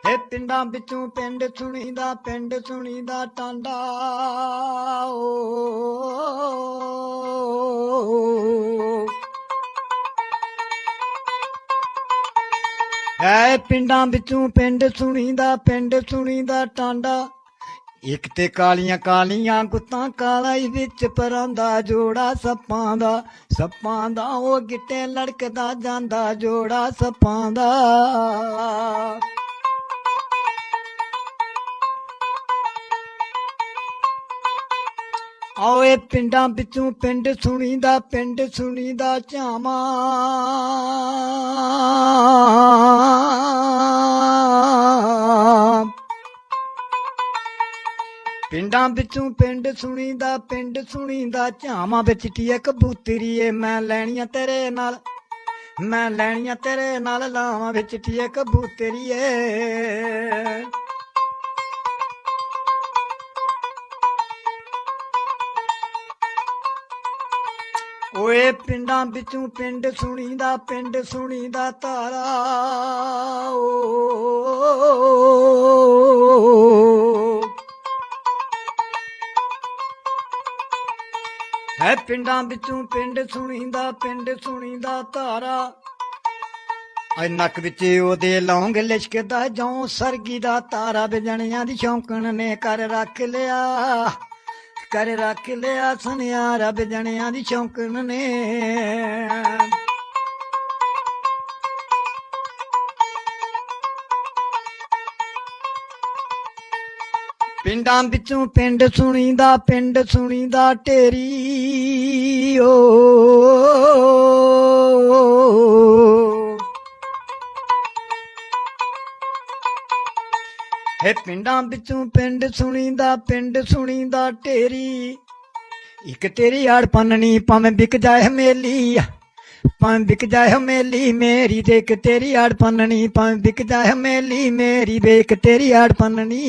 हे पिंडां बिचों पिंड सुणीदा, पिंड सुणीदा टांडा ओ है पिंडां बिचों पिंड सुणीदा, पिंड सुणीदा टांडा। एक ते कालियां कालियां गुत्तां काला विच परांदा जोड़ा सप्पां दा, सप्पां दा ओ गिट्टे लड़कदा जांदा जोड़ा सप्पां दा। आओ ए पिंडां बिचों पिंड सुणीदा, पिंड सुणीदा झामा पिंडां बिचों पिंड सुणीदा, पिंड सुणीदा झामा बिच टिया कबूतरी ए मैं लैनियां तेरे नाल, मैं लैनियां तेरे नाल लावां बिच टिया कबूतरी ए। ओए पिंडां बिचों पिंड सुणीदा, पिंड सुणीदा तारा ओ है पिंडां बिचों पिंड सुणीदा, पिंड सुणीदा तारा। नक विच ओदे लौंग लिशकदा जौं सरगी दा तारा बिजणियां दी शौंकण ने कर रख लिया, कर रख लिया सुनियारा बिजणियां दी शौंकण ने। पिंडां बिचों पिंड सुणीदा, पिंड सुणीदा ढेरी ओ हे पिंडां बिचों पिंड सुणीदा, पिंड सुणीदा ढेरी। इक तेरी आड़ पन्ननी भावें बिक जाए हमेली, भावें बिक जाए हमेली मेरी देख तेरी आड़ पन्ननी, भावें बिक जाए हमेली मेरी देख तेरी आड़ पन्ननी।